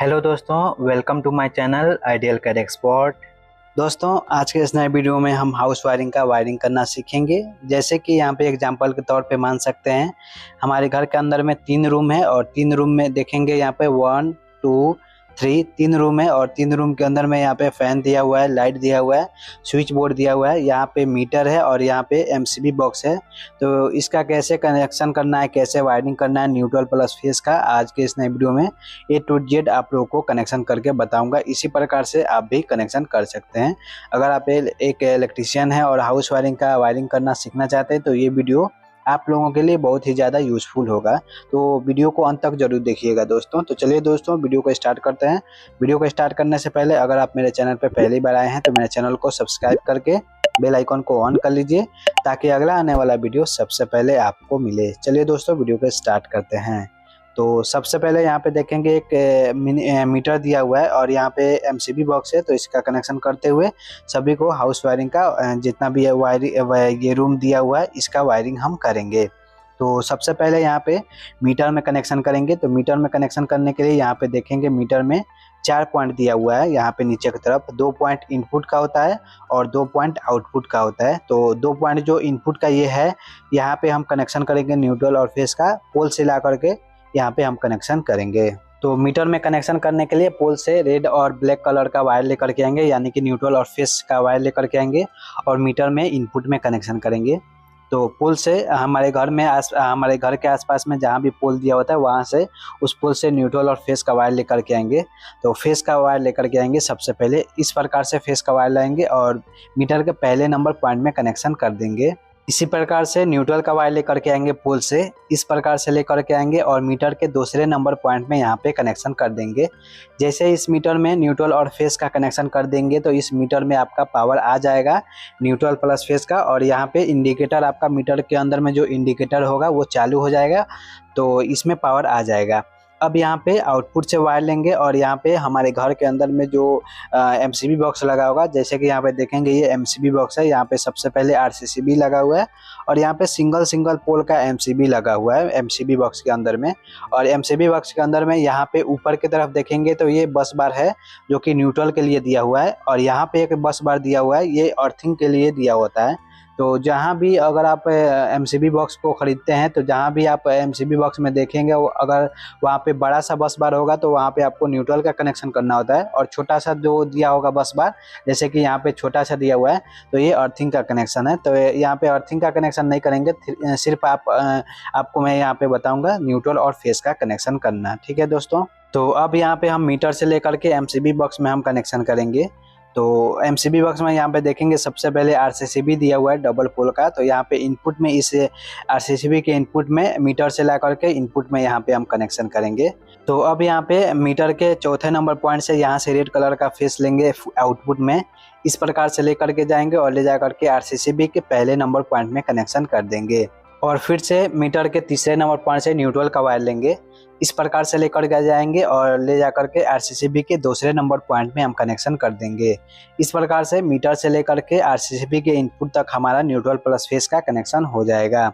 Hello दोस्तों, welcome to my channel ideal CAD expert. दोस्तों, आज के इस नए वीडियो में हम हाउस वायरिंग का वायरिंग करना सीखेंगे। जैसे कि यहाँ पे एग्जांपल के तौर पे मान सकते हैं, हमारे घर के अंदर में 3 रूम है और 3 रूम में देखेंगे यहाँ पे 1 2 3 3 रूम है और 3 रूम के अंदर में यहाँ पे फैन दिया हुआ है, लाइट दिया हुआ है, स्विच बोर्ड दिया हुआ है, यहाँ पे मीटर है और यहाँ पे एमसीबी बॉक्स है। तो इसका कैसे कनेक्शन करना है, कैसे वायरिंग करना है न्यूट्रल प्लस फेस का, आज के इस नए वीडियो में A to Z आप लोगों को कनेक्शन करके बताऊंगा। इसी प्रकार से आप भी कनेक्शन कर सकते हैं। अगर आप एक इलेक्ट्रीशियन हैं और हाउस वायरिंग का वायरिंग करना सीखना चाहते हैं तो ये वीडियो आप लोगों के लिए बहुत ही ज़्यादा यूजफुल होगा। तो वीडियो को अंत तक जरूर देखिएगा दोस्तों। तो चलिए दोस्तों, वीडियो को स्टार्ट करते हैं। वीडियो को स्टार्ट करने से पहले अगर आप मेरे चैनल पर पहली बार आए हैं तो मेरे चैनल को सब्सक्राइब करके बेल आइकन को ऑन कर लीजिए ताकि अगला आने वाला वीडियो सबसे पहले आपको मिले। चलिए दोस्तों, वीडियो को स्टार्ट करते हैं। तो सबसे पहले यहाँ पे देखेंगे एक मीटर दिया हुआ है और यहाँ पे एमसीबी बॉक्स है। तो इसका कनेक्शन करते हुए सभी को हाउस वायरिंग का जितना भी ये रूम दिया हुआ है इसका वायरिंग हम करेंगे। तो सबसे पहले यहाँ पे मीटर में कनेक्शन करेंगे। तो मीटर में कनेक्शन करने के लिए यहाँ पे देखेंगे मीटर में 4 पॉइंट दिया हुआ है। यहाँ पे नीचे की तरफ 2 पॉइंट इनपुट का होता है और 2 पॉइंट आउटपुट का होता है। तो 2 पॉइंट जो इनपुट का ये है, यहाँ पे हम कनेक्शन करेंगे न्यूट्रल और फेस का, पोल से ला करके यहाँ पे हम कनेक्शन करेंगे। तो मीटर में कनेक्शन करने के लिए पोल से रेड और ब्लैक कलर का वायर लेकर के आएंगे, यानी कि न्यूट्रल और फेस का वायर लेकर के आएंगे और मीटर में इनपुट में कनेक्शन करेंगे। तो पोल से हमारे घर के आसपास में जहाँ भी पोल दिया होता है वहाँ से उस पोल से न्यूट्रल और फेस का वायर लेकर के आएंगे। तो फेस का वायर लेकर के आएंगे। सबसे पहले इस प्रकार से फेस का वायर लाएंगे और मीटर के पहले नंबर पॉइंट में कनेक्शन कर देंगे। इसी प्रकार से न्यूट्रल का वायर लेकर के आएंगे पोल से, इस प्रकार से लेकर के आएंगे और मीटर के दूसरे नंबर पॉइंट में यहाँ पे कनेक्शन कर देंगे। जैसे इस मीटर में न्यूट्रल और फेस का कनेक्शन कर देंगे तो इस मीटर में आपका पावर आ जाएगा न्यूट्रल प्लस फेस का, और यहाँ पे इंडिकेटर आपका मीटर के अंदर में जो इंडिकेटर होगा वो चालू हो जाएगा, तो इसमें पावर आ जाएगा। अब यहाँ पे आउटपुट से वायर लेंगे और यहाँ पे हमारे घर के अंदर में जो एमसीबी बॉक्स लगा होगा, जैसे कि यहाँ पे देखेंगे ये एमसीबी बॉक्स है। यहाँ पे सबसे पहले आरसीसीबी लगा हुआ है और यहाँ पे सिंगल पोल का एमसीबी लगा हुआ है एमसीबी बॉक्स के अंदर में। और एमसीबी बॉक्स के अंदर में यहाँ पे ऊपर की तरफ देखेंगे तो ये बस बार है जो कि न्यूट्रल के लिए दिया हुआ है, और यहाँ पे एक बस बार दिया हुआ है, ये अर्थिंग के लिए दिया होता है। तो जहाँ भी अगर आप एमसीबी बॉक्स को ख़रीदते हैं तो जहाँ भी आप एमसीबी बॉक्स में देखेंगे वो अगर वहाँ पे बड़ा सा बस बार होगा तो वहाँ पे आपको न्यूट्रल का कनेक्शन करना होता है, और छोटा सा जो दिया होगा बस बार, जैसे कि यहाँ पे छोटा सा दिया हुआ है, तो ये अर्थिंग का कनेक्शन है। तो यहाँ पे अर्थिंग का कनेक्शन नहीं करेंगे, सिर्फ आपको मैं यहाँ पे बताऊँगा न्यूट्रल और फेस का कनेक्शन करना। ठीक है दोस्तों। तो अब यहाँ पे हम मीटर से लेकर के एमसीबी बॉक्स में हम कनेक्शन करेंगे। तो एमसीबी बॉक्स में यहाँ पे देखेंगे सबसे पहले आरसीसीबी दिया हुआ है डबल पोल का। तो यहाँ पे इनपुट में इस आरसीसीबी के इनपुट में मीटर से ला करके इनपुट में यहाँ पे हम कनेक्शन करेंगे। तो अब यहाँ पे मीटर के चौथे नंबर पॉइंट से यहाँ से रेड कलर का फेस लेंगे आउटपुट में, इस प्रकार से लेकर के जाएंगे और ले जा करके आरसीसीबी के पहले नंबर पॉइंट में कनेक्शन कर देंगे। और फिर से मीटर के तीसरे नंबर पॉइंट से न्यूट्रल का वायर लेंगे, इस प्रकार से लेकर के जाएंगे और ले जा करके आरसीसीबी के दूसरे नंबर पॉइंट में हम कनेक्शन कर देंगे। इस प्रकार से मीटर से लेकर के आरसीसीबी के इनपुट तक हमारा न्यूट्रल प्लस फेस का कनेक्शन हो जाएगा।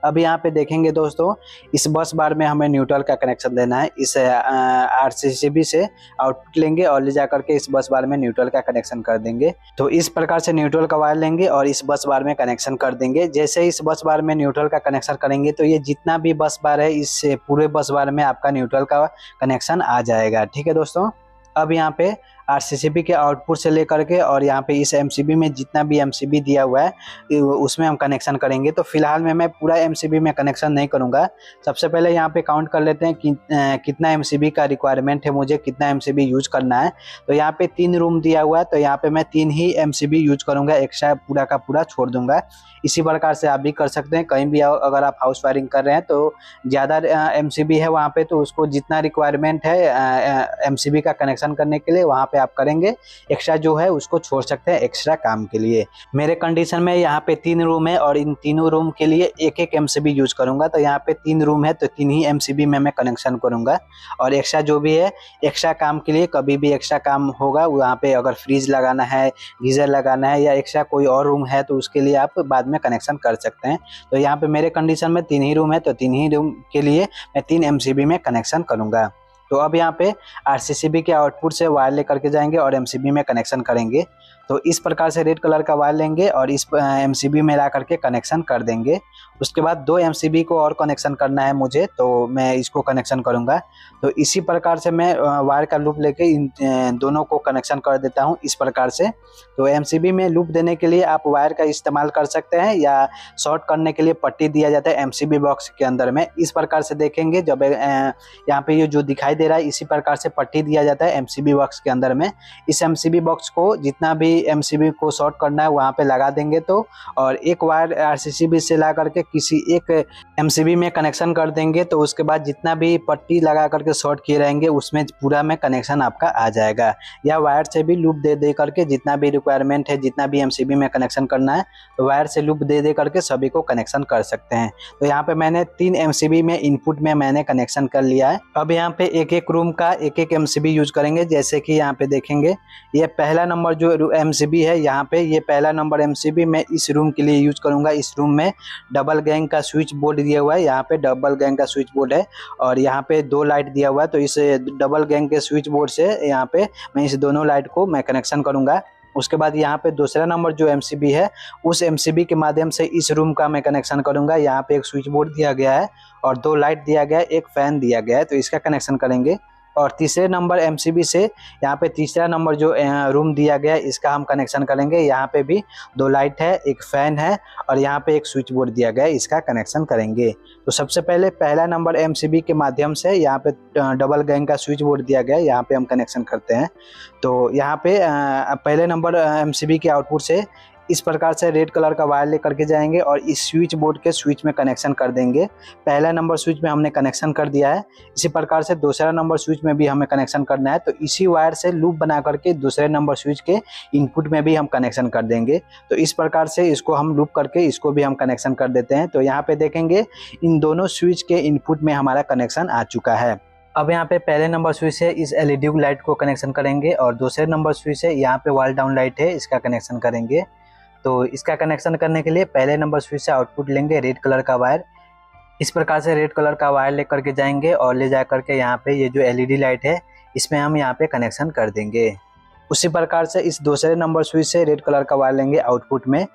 अब यहाँ पे देखेंगे दोस्तों, इस बस बार में हमें न्यूट्रल का कनेक्शन देना है। इस आरसीसीबी से आउटपुट लेंगे और ले जा करके इस बस बार में न्यूट्रल का कनेक्शन कर देंगे। तो इस प्रकार से न्यूट्रल का वायर लेंगे और इस बस बार में कनेक्शन कर देंगे। जैसे इस बस बार में न्यूट्रल का कनेक्शन करेंगे तो ये जितना भी बस बार है इस पूरे बस बार में आपका न्यूट्रल का कनेक्शन आ जाएगा। ठीक है दोस्तों। अब यहाँ पे आरसीसीबी के आउटपुट से लेकर के और यहाँ पे इस एमसीबी में जितना भी एमसीबी दिया हुआ है उसमें हम कनेक्शन करेंगे। तो फिलहाल में मैं पूरा एमसीबी में कनेक्शन नहीं करूँगा। सबसे पहले यहाँ पे काउंट कर लेते हैं कि कितना एमसीबी का रिक्वायरमेंट है, मुझे कितना एमसीबी यूज करना है। तो यहाँ पे 3 रूम दिया हुआ है, तो यहाँ पे मैं 3 ही एमसीबी यूज करूँगा, एक्स्ट्रा पूरा का पूरा छोड़ दूंगा। इसी प्रकार से आप भी कर सकते हैं। कहीं भी अगर आप हाउस वायरिंग कर रहे हैं तो ज़्यादा एमसीबी है वहाँ पे, तो उसको जितना रिक्वायरमेंट है एमसीबी का कनेक्शन करने के लिए वहाँ पे आप करेंगे, एक्स्ट्रा जो है उसको छोड़ सकते हैं एक्स्ट्रा काम के लिए। मेरे कंडीशन में यहाँ पे 3 रूम है और इन तीनों रूम के लिए एक एमसीबी यूज करूंगा। तो यहाँ पे 3 रूम है तो 3 ही एमसीबी में मैं कनेक्शन करूंगा, और एक्स्ट्रा जो भी है एक्स्ट्रा काम के लिए कभी भी एक्स्ट्रा काम होगा वहाँ पे, अगर फ्रिज लगाना है, गीजर लगाना है या एक्स्ट्रा कोई और रूम है तो उसके लिए आप बाद में कनेक्शन कर सकते हैं। तो यहाँ पे मेरे कंडीशन में 3 ही रूम है तो 3 ही रूम के लिए मैं 3 एमसीबी में कनेक्शन करूंगा। तो अब यहाँ पे आरसीसीबी के आउटपुट से वायर लेकर के जाएंगे और एमसीबी में कनेक्शन करेंगे। तो इस प्रकार से रेड कलर का वायर लेंगे और इस एमसीबी में ला करके कनेक्शन कर देंगे। उसके बाद 2 एमसीबी को और कनेक्शन करना है मुझे, तो मैं इसको कनेक्शन करूंगा। तो इसी प्रकार से मैं वायर का लूप लेके इन दोनों को कनेक्शन कर देता हूं इस प्रकार से। तो एमसीबी में लूप देने के लिए आप वायर का इस्तेमाल कर सकते हैं या शॉर्ट करने के लिए पट्टी दिया जाता है एमसीबी बॉक्स के अंदर में। इस प्रकार से देखेंगे जब यहाँ पे ये जो दिखाई दे रहा है इसी प्रकार से पट्टी दिया जाता है एमसीबी बॉक्स के अंदर में। इस एमसीबी बॉक्स को जितना भी एमसीबी को शॉर्ट करना है वहाँ पे लगा देंगे तो, और एक वायर आरसीसीबी से ला करके किसी एक एमसीबी में कनेक्शन कर देंगे। तो उसके बाद जितना भी पट्टी लगा करके शॉर्ट किए रहेंगे उसमें पूरा में कनेक्शन आपका आ जाएगा। या वायर से भी लूप दे करके जितना भी रिक्वायरमेंट है, जितना भी एमसीबी में कनेक्शन करना है तो वायर से लूप दे करके सभी को कनेक्शन कर सकते हैं। तो यहाँ पे मैंने 3 एमसीबी में इनपुट में मैंने कनेक्शन कर लिया है। अब यहाँ पे एक एक रूम का एक एक एमसीबी यूज करेंगे। जैसे कि यहाँ पे देखेंगे ये पहला नंबर जो एमसीबी है, यहाँ पे ये पहला नंबर एमसीबी मैं इस रूम के लिए यूज करूंगा। इस रूम में डबल गैंग का स्विच बोर्ड दिया हुआ है, यहाँ पे डबल गैंग का स्विच बोर्ड है और यहाँ पे 2 लाइट दिया हुआ है। तो इस डबल गैंग के स्विच बोर्ड से यहाँ पे मैं इस दोनों लाइट को मैं कनेक्शन करूंगा। उसके बाद यहाँ पे दूसरा नंबर जो एमसीबी है उस एमसीबी के माध्यम से इस रूम का मैं कनेक्शन करूंगा। यहाँ पे एक स्विच बोर्ड दिया गया है और 2 लाइट दिया गया है, एक फैन दिया गया है, तो इसका कनेक्शन करेंगे। और तीसरे नंबर एमसीबी से यहाँ पे तीसरा नंबर जो रूम दिया गया है इसका हम कनेक्शन करेंगे। यहाँ पे भी 2 लाइट है, एक फैन है और यहाँ पे एक स्विच बोर्ड दिया गया है, इसका कनेक्शन करेंगे। तो सबसे पहले पहला नंबर एमसीबी के माध्यम से यहाँ पे डबल गैंग का स्विच बोर्ड दिया गया है, यहाँ पे हम कनेक्शन करते हैं। तो यहाँ पे पहले नंबर एमसीबी के आउटपुट से इस प्रकार से रेड कलर का वायर लेकर के जाएंगे और इस स्विच बोर्ड के स्विच में कनेक्शन कर देंगे। पहला नंबर स्विच में हमने कनेक्शन कर दिया है, इसी प्रकार से दूसरा नंबर स्विच में भी हमें कनेक्शन करना है। तो इसी वायर से लूप बना करके दूसरे नंबर स्विच के इनपुट में भी हम कनेक्शन कर देंगे। तो इस प्रकार से इसको हम लूप करके इसको भी हम कनेक्शन कर देते हैं। तो यहाँ पे देखेंगे इन दोनों स्विच के इनपुट में हमारा कनेक्शन आ चुका है। अब यहाँ पे पहले नंबर स्विच से इस एलईडी लाइट को कनेक्शन करेंगे और दूसरे नंबर स्विच से यहाँ पे वॉल डाउन लाइट है, इसका कनेक्शन करेंगे। तो इसका कनेक्शन करने के लिए पहले नंबर स्विच से आउटपुट लेंगे रेड कलर का वायर। इस प्रकार से रेड कलर का वायर लेकर के जाएंगे और ले जा करके यहाँ पे ये जो एलईडी लाइट है इसमें हम यहाँ पे कनेक्शन कर देंगे। उसी प्रकार से इस दूसरे नंबर स्विच से रेड कलर का वायर लेंगे आउटपुट में,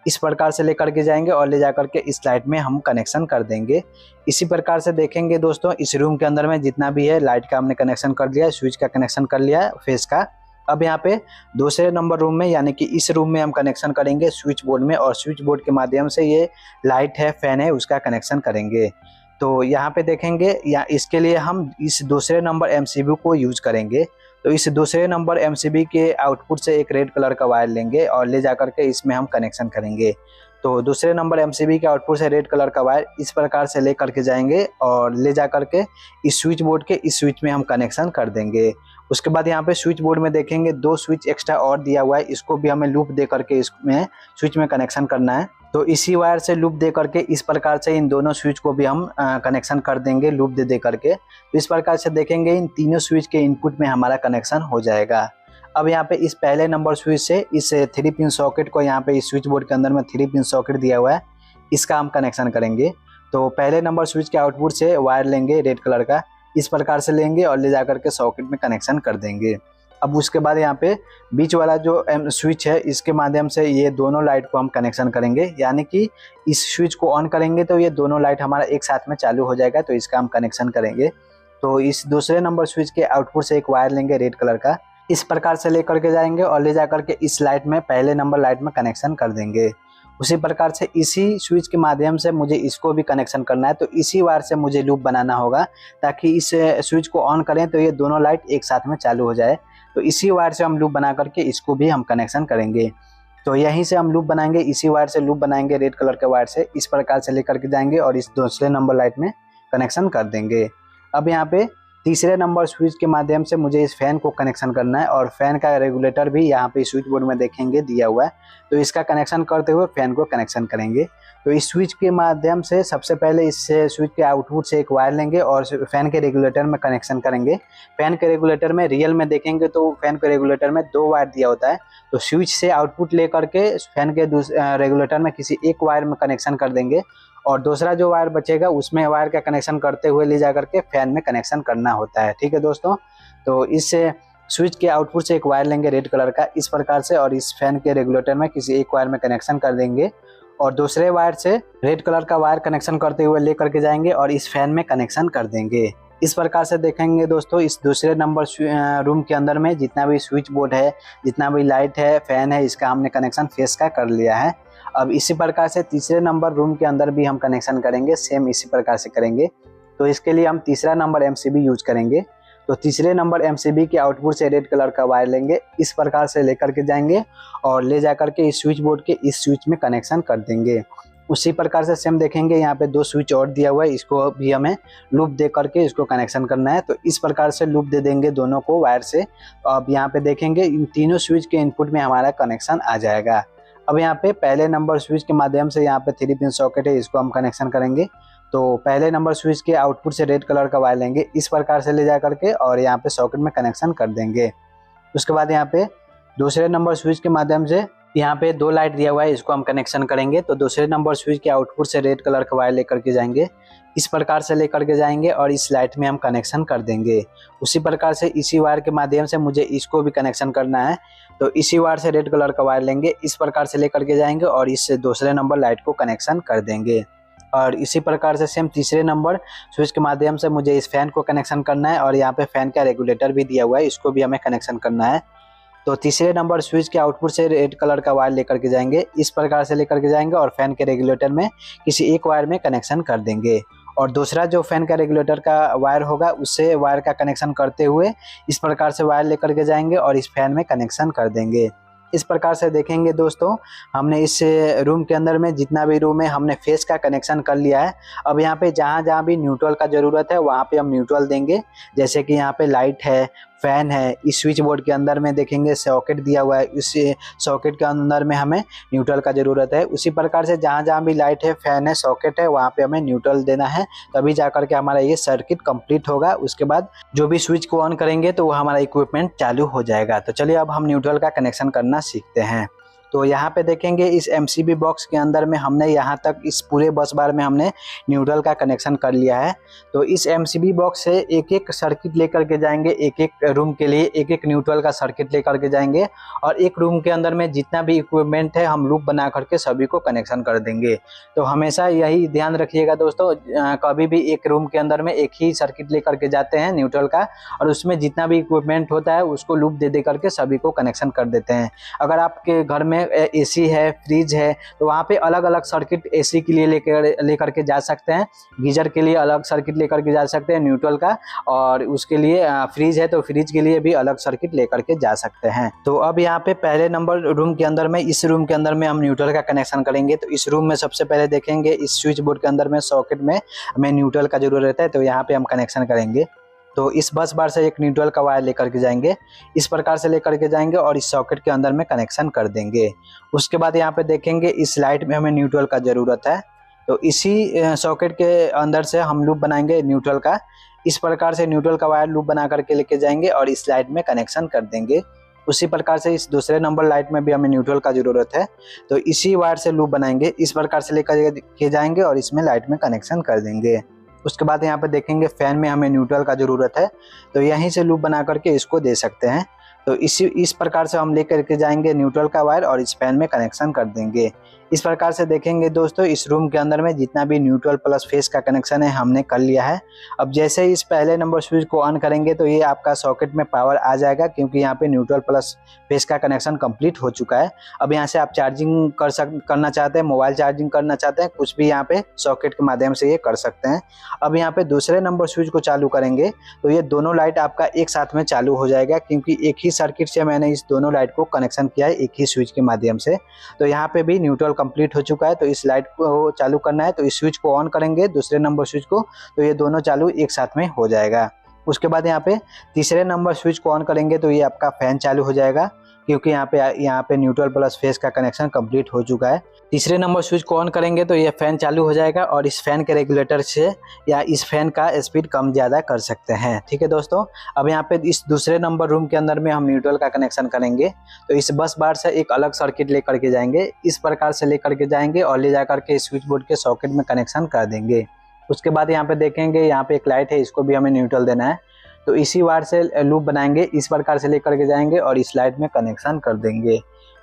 इस प्रकार से लेकर के जाएंगे और ले जा करके इस लाइट में हम कनेक्शन कर देंगे। इसी प्रकार से देखेंगे दोस्तों इस रूम के अंदर में जितना भी है लाइट का हमने कनेक्शन कर लिया, स्विच का कनेक्शन कर लिया, फेस का। अब यहाँ पे दूसरे नंबर रूम में यानी कि इस रूम में हम कनेक्शन करेंगे स्विच बोर्ड में और स्विच बोर्ड के माध्यम से ये लाइट है, फैन है, उसका कनेक्शन करेंगे। तो यहाँ पे देखेंगे या इसके लिए हम इस दूसरे नंबर एमसीबी को यूज करेंगे। तो इस दूसरे नंबर एमसीबी के आउटपुट से एक रेड कलर का वायर लेंगे और ले जा करके इसमें हम कनेक्शन करेंगे। तो दूसरे नंबर एमसीबी के आउटपुट से रेड कलर का वायर इस प्रकार से ले करके जाएंगे और ले जा करके इस स्विच बोर्ड के इस स्विच में हम कनेक्शन कर देंगे। उसके बाद यहाँ पे स्विच बोर्ड में देखेंगे 2 स्विच एक्स्ट्रा और दिया हुआ है, इसको भी हमें लूप दे करके इसमें स्विच में कनेक्शन करना है। तो इसी वायर से लूप दे करके इस प्रकार से इन दोनों स्विच को भी हम कनेक्शन कर देंगे लूप दे करके। तो इस प्रकार से देखेंगे इन तीनों स्विच के इनपुट में हमारा कनेक्शन हो जाएगा। अब यहाँ पे इस पहले नंबर स्विच से इस 3 पिन सॉकेट को यहाँ पे इस स्विच बोर्ड के अंदर में 3 पिन सॉकेट दिया हुआ है, इसका हम कनेक्शन करेंगे। तो पहले नंबर स्विच के आउटपुट से वायर लेंगे रेड कलर का, इस प्रकार से लेंगे और ले जाकर के सॉकेट में कनेक्शन कर देंगे। अब उसके बाद यहाँ पे बीच वाला जो स्विच है इसके माध्यम से ये दोनों लाइट को हम कनेक्शन करेंगे, यानी कि इस स्विच को ऑन करेंगे तो ये दोनों लाइट हमारा एक साथ में चालू हो जाएगा। तो इसका हम कनेक्शन करेंगे। तो इस दूसरे नंबर स्विच के आउटपुट से एक वायर लेंगे रेड कलर का, इस प्रकार से लेकर के जाएंगे और ले जाकर के इस लाइट में पहले नंबर लाइट में कनेक्शन कर देंगे। उसी प्रकार से इसी स्विच के माध्यम से मुझे इसको भी कनेक्शन करना है। तो इसी वायर से मुझे लूप बनाना होगा ताकि इस स्विच को ऑन करें तो ये दोनों लाइट एक साथ में चालू हो जाए। तो इसी वायर से हम लूप बना करके इसको भी हम कनेक्शन करेंगे। तो यहीं से हम लूप बनाएंगे, इसी वायर से लूप बनाएंगे रेड कलर के वायर से, इस प्रकार से लेकर के जाएंगे और इस दूसरे नंबर लाइट में कनेक्शन कर देंगे। अब यहाँ पे तीसरे नंबर स्विच के माध्यम से मुझे इस फैन को कनेक्शन करना है और फैन का रेगुलेटर भी यहाँ पे स्विच बोर्ड में देखेंगे दिया हुआ है। तो इसका कनेक्शन करते हुए फैन को कनेक्शन करेंगे। तो इस स्विच के माध्यम से सबसे पहले इस स्विच के आउटपुट से एक वायर लेंगे और फैन के रेगुलेटर में कनेक्शन करेंगे। फैन के रेगुलेटर में रियल में देखेंगे तो फैन के रेगुलेटर में 2 वायर दिया होता है। तो स्विच से आउटपुट ले करके फैन के रेगुलेटर में किसी एक वायर में कनेक्शन कर देंगे और दूसरा जो वायर बचेगा उसमें वायर का कनेक्शन करते हुए ले जा करके फैन में कनेक्शन करना होता है। ठीक है दोस्तों, तो इस स्विच के आउटपुट से एक वायर लेंगे रेड कलर का इस प्रकार से, और इस फैन के रेगुलेटर में किसी एक वायर में कनेक्शन कर देंगे और दूसरे वायर से रेड कलर का वायर कनेक्शन करते हुए ले करके जाएंगे और इस फैन में कनेक्शन कर देंगे। इस प्रकार से देखेंगे दोस्तों, इस दूसरे नंबर रूम के अंदर में जितना भी स्विच बोर्ड है, जितना भी लाइट है, फैन है, इसका हमने कनेक्शन फेस का कर लिया है। अब इसी प्रकार से तीसरे नंबर रूम के अंदर भी हम कनेक्शन करेंगे, सेम इसी प्रकार से करेंगे। तो इसके लिए हम तीसरा नंबर एमसीबी यूज करेंगे। तो तीसरे नंबर एमसीबी के आउटपुट से रेड कलर का वायर लेंगे, इस प्रकार से लेकर के जाएंगे और ले जाकर के इस स्विच बोर्ड के इस स्विच में कनेक्शन कर देंगे। उसी प्रकार से सेम देखेंगे, यहाँ पे 2 स्विच और दिया हुआ है, इसको भी हमें लूप दे करके इसको कनेक्शन करना है। तो इस प्रकार से लूप दे देंगे दोनों को वायर से। अब यहाँ पे देखेंगे इन तीनों स्विच के इनपुट में हमारा कनेक्शन आ जाएगा। अब यहाँ पे पहले नंबर स्विच के माध्यम से यहाँ पे 3 पिन सॉकेट है, इसको हम कनेक्शन करेंगे। तो पहले नंबर स्विच के आउटपुट से रेड कलर का वायर लेंगे, इस प्रकार से ले जा करके और यहाँ पे सॉकेट में कनेक्शन कर देंगे। उसके बाद यहाँ पे दूसरे नंबर स्विच के माध्यम से यहाँ पे 2 लाइट दिया हुआ है, इसको हम कनेक्शन करेंगे। तो दूसरे नंबर स्विच के आउटपुट से रेड कलर का वायर लेकर के जाएंगे, इस प्रकार से लेकर के जाएंगे और इस लाइट में हम कनेक्शन कर देंगे। उसी प्रकार से इसी वायर के माध्यम से मुझे इसको भी कनेक्शन करना है। तो इसी वायर से रेड कलर का वायर लेंगे, इस प्रकार से लेकर के जाएंगे और इस दूसरे नंबर लाइट को कनेक्शन कर देंगे। और इसी प्रकार से सेम तीसरे नंबर स्विच के माध्यम से मुझे इस फैन को कनेक्शन करना है और यहाँ पे फैन का रेगुलेटर भी दिया हुआ है, इसको भी हमें कनेक्शन करना है। तो तीसरे नंबर स्विच के आउटपुट से रेड कलर का वायर लेकर के जाएंगे, इस प्रकार से लेकर के जाएंगे और फैन के रेगुलेटर में किसी एक वायर में कनेक्शन कर देंगे। और दूसरा जो फैन का रेगुलेटर का वायर होगा उससे वायर का कनेक्शन करते हुए इस प्रकार से वायर लेकर के जाएंगे और इस फैन में कनेक्शन कर देंगे। इस प्रकार से देखेंगे दोस्तों, हमने इस रूम के अंदर में जितना भी रूम है हमने फेस का कनेक्शन कर लिया है। अब यहाँ पे जहाँ भी न्यूट्रल का ज़रूरत है वहाँ पे हम न्यूट्रल देंगे। जैसे कि यहाँ पे लाइट है, फैन है, इस स्विच बोर्ड के अंदर में देखेंगे सॉकेट दिया हुआ है, इस सॉकेट के अंदर में हमें न्यूट्रल का ज़रूरत है। उसी प्रकार से जहाँ भी लाइट है, फैन है, सॉकेट है, वहाँ पे हमें न्यूट्रल देना है, तभी जा करके हमारा ये सर्किट कंप्लीट होगा। उसके बाद जो भी स्विच को ऑन करेंगे तो वो हमारा इक्विपमेंट चालू हो जाएगा। तो चलिए अब हम न्यूट्रल का कनेक्शन करना सीखते हैं। तो यहाँ पे देखेंगे इस एमसीबी बॉक्स के अंदर में हमने यहाँ तक इस पूरे बस बार में हमने न्यूट्रल का कनेक्शन कर लिया है। तो इस एमसीबी बॉक्स से एक एक सर्किट लेकर के जाएंगे, एक एक रूम के लिए एक एक न्यूट्रल का सर्किट लेकर के जाएंगे और एक रूम के अंदर में जितना भी इक्विपमेंट है हम लूप बना करके सभी को कनेक्शन कर देंगे। तो हमेशा यही ध्यान रखिएगा दोस्तों, कभी भी एक रूम के अंदर में एक ही सर्किट लेकर के जाते हैं न्यूट्रल का और उसमें जितना भी इक्विपमेंट होता है उसको लूप दे करके सभी को कनेक्शन कर देते हैं। अगर आपके घर में एसी है, फ्रिज है, तो वहाँ पे अलग अलग सर्किट एसी के लिए लेकर के जा सकते हैं, गीजर के लिए अलग सर्किट लेकर के जा सकते हैं न्यूट्रल का, और उसके लिए फ्रिज है तो फ्रिज के लिए भी अलग सर्किट लेकर के जा सकते हैं। तो अब यहाँ पे पहले नंबर रूम के अंदर में, इस रूम के अंदर में हम न्यूट्रल का कनेक्शन करेंगे। तो इस रूम में सबसे पहले देखेंगे इस स्विच बोर्ड के अंदर में सॉकेट में हमें न्यूट्रल का जरूरत है, तो यहाँ पे हम कनेक्शन करेंगे। तो इस बस बार से एक न्यूट्रल का वायर लेकर के जाएंगे, इस प्रकार से लेकर के जाएंगे और इस सॉकेट के अंदर में कनेक्शन कर देंगे। उसके बाद यहाँ पे देखेंगे इस लाइट में हमें न्यूट्रल का ज़रूरत है, तो इसी सॉकेट के अंदर से हम लूप बनाएंगे न्यूट्रल का। इस प्रकार से न्यूट्रल का वायर लूप बना करके लेके जाएंगे और इस लाइट में कनेक्शन कर देंगे। उसी प्रकार से इस दूसरे नंबर लाइट में भी हमें न्यूट्रल का ज़रूरत है, तो इसी वायर से लूप बनाएंगे, इस प्रकार से लेकर के जाएंगे और इसमें लाइट में कनेक्शन कर देंगे। उसके बाद यहाँ पे देखेंगे फैन में हमें न्यूट्रल का ज़रूरत है, तो यहीं से लूप बना करके इसको दे सकते हैं। तो इस प्रकार से हम लेकर के जाएंगे न्यूट्रल का वायर और इस फैन में कनेक्शन कर देंगे। इस प्रकार से देखेंगे दोस्तों, इस रूम के अंदर में जितना भी न्यूट्रल प्लस फेस का कनेक्शन है हमने कर लिया है। अब जैसे ही इस पहले नंबर स्विच को ऑन करेंगे तो ये आपका सॉकेट में पावर आ जाएगा, क्योंकि यहाँ पे न्यूट्रल प्लस फेस का कनेक्शन कंप्लीट हो चुका है। अब यहाँ से आप चार्जिंग करना चाहते हैं, मोबाइल चार्जिंग करना चाहते हैं, कुछ भी यहाँ पे सॉकेट के माध्यम से ये कर सकते हैं। अब यहाँ पे दूसरे नंबर स्विच को चालू करेंगे तो ये दोनों लाइट आपका एक साथ में चालू हो जाएगा, क्योंकि एक ही सर्किट से मैंने इस दोनों लाइट को कनेक्शन किया है एक ही स्विच के माध्यम से। तो यहाँ पे भी न्यूट्रल कंप्लीट हो चुका है, तो इस लाइट को चालू करना है, तो इस स्विच को ऑन करेंगे दूसरे नंबर स्विच को, तो ये दोनों चालू एक साथ में हो जाएगा। उसके बाद यहाँ पे तीसरे नंबर स्विच को ऑन करेंगे तो ये आपका फैन चालू हो जाएगा। क्योंकि यहाँ पे न्यूट्रल प्लस फेस का कनेक्शन कंप्लीट हो चुका है। तीसरे नंबर स्विच को ऑन करेंगे तो ये फैन चालू हो जाएगा और इस फैन के रेगुलेटर से या इस फैन का स्पीड कम ज़्यादा कर सकते हैं। ठीक है दोस्तों, अब यहाँ पे इस दूसरे नंबर रूम के अंदर में हम न्यूट्रल का कनेक्शन करेंगे। तो इस बस बार से एक अलग सर्किट लेकर के जाएंगे, इस प्रकार से लेकर के जाएंगे और ले जाकर के स्विच बोर्ड के सॉकेट में कनेक्शन कर देंगे। उसके बाद यहाँ पे देखेंगे, यहाँ पे एक लाइट है, इसको भी हमें न्यूट्रल देना है। तो इसी वायर से लूप बनाएंगे, इस प्रकार से लेकर के जाएंगे और इस लाइट में कनेक्शन कर देंगे।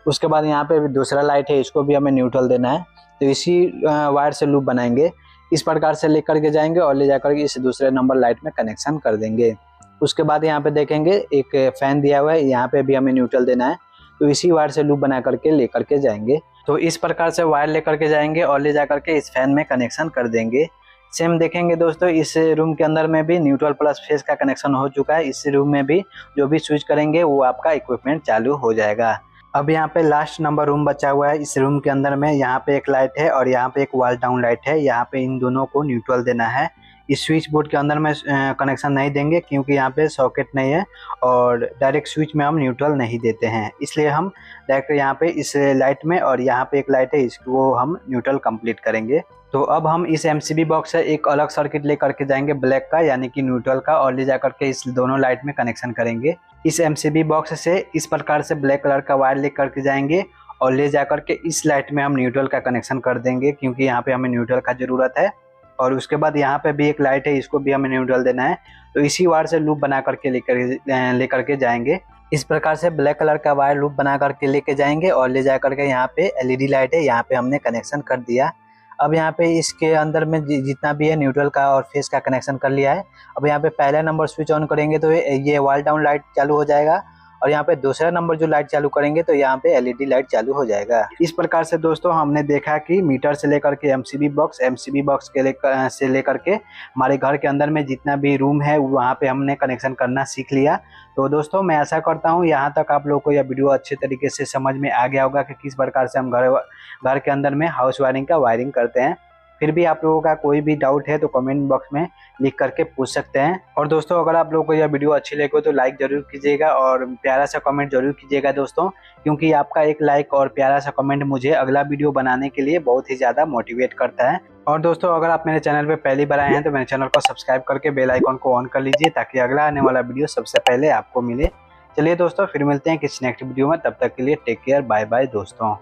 उसके बाद यहाँ पे दूसरा लाइट है, इसको भी हमें न्यूट्रल देना है। तो इसी वायर से लूप बनाएंगे, इस प्रकार से लेकर के जाएंगे और ले जाकर के इस दूसरे नंबर लाइट में कनेक्शन कर देंगे। उसके बाद यहाँ पे देखेंगे एक फैन दिया हुआ है, यहाँ पे भी हमें न्यूट्रल देना है। तो इसी वायर से लूप बना करके लेकर के जाएंगे। तो इस प्रकार से वायर लेकर के जाएंगे और ले जा करके इस फैन में कनेक्शन कर देंगे। सेम देखेंगे दोस्तों, इस रूम के अंदर में भी न्यूट्रल प्लस फेस का कनेक्शन हो चुका है। इस रूम में भी जो भी स्विच करेंगे वो आपका इक्विपमेंट चालू हो जाएगा। अब यहाँ पे लास्ट नंबर रूम बचा हुआ है। इस रूम के अंदर में यहाँ पे एक लाइट है और यहाँ पे एक वॉल डाउन लाइट है। यहाँ पे इन दोनों को न्यूट्रल देना है। इस स्विच बोर्ड के अंदर में कनेक्शन नहीं देंगे क्योंकि यहाँ पे सॉकेट नहीं है और डायरेक्ट स्विच में हम न्यूट्रल नहीं देते हैं, इसलिए हम डायरेक्ट यहाँ पे इस लाइट में और यहाँ पे एक लाइट है, इसको हम न्यूट्रल कंप्लीट करेंगे। तो अब हम इस एमसीबी बॉक्स से एक अलग सर्किट लेकर के जाएंगे ब्लैक का, यानी कि न्यूट्रल का, और ले जाकर के इस दोनों लाइट में कनेक्शन करेंगे। इस एमसीबी बॉक्स से इस प्रकार से ब्लैक कलर का वायर लेकर के जाएंगे और ले जाकर के इस लाइट में हम न्यूट्रल का कनेक्शन कर देंगे क्योंकि यहाँ पे हमें न्यूट्रल का ज़रूरत है। और उसके बाद यहाँ पे भी एक लाइट है, इसको भी हमें न्यूट्रल देना है। तो इसी वायर से लूप बना करके लेकर के जाएंगे। इस प्रकार से ब्लैक कलर का वायर लूप बना करके लेके जाएंगे और ले जा करके यहाँ पे एलईडी लाइट है, यहाँ पे हमने कनेक्शन कर दिया। अब यहाँ पे इसके अंदर में जितना भी है न्यूट्रल का और फेस का कनेक्शन कर लिया है। अब यहाँ पे पहला नंबर स्विच ऑन करेंगे तो ये वॉल डाउन लाइट चालू हो जाएगा और यहाँ पे दूसरा नंबर जो लाइट चालू करेंगे तो यहाँ पे एलईडी लाइट चालू हो जाएगा। इस प्रकार से दोस्तों हमने देखा कि मीटर से लेकर के एमसीबी बॉक्स से लेकर के हमारे घर के अंदर में जितना भी रूम है वहाँ पे हमने कनेक्शन करना सीख लिया। तो दोस्तों मैं आशा करता हूँ यहाँ तक आप लोगों को यह वीडियो अच्छे तरीके से समझ में आ गया होगा कि किस प्रकार से हम घर के अंदर में हाउस वायरिंग का वायरिंग करते हैं। फिर भी आप लोगों का कोई भी डाउट है तो कमेंट बॉक्स में लिख करके पूछ सकते हैं। और दोस्तों अगर आप लोगों को यह वीडियो अच्छी लगे तो लाइक जरूर कीजिएगा और प्यारा सा कमेंट जरूर कीजिएगा दोस्तों, क्योंकि आपका एक लाइक और प्यारा सा कमेंट मुझे अगला वीडियो बनाने के लिए बहुत ही ज़्यादा मोटिवेट करता है। और दोस्तों अगर आप मेरे चैनल पर पहली बार आए हैं तो मेरे चैनल को सब्सक्राइब करके बेल आइकॉन को ऑन कर लीजिए ताकि अगला आने वाला वीडियो सबसे पहले आपको मिले। चलिए दोस्तों फिर मिलते हैं किसी नेक्स्ट वीडियो में, तब तक के लिए टेक केयर, बाय बाय दोस्तों।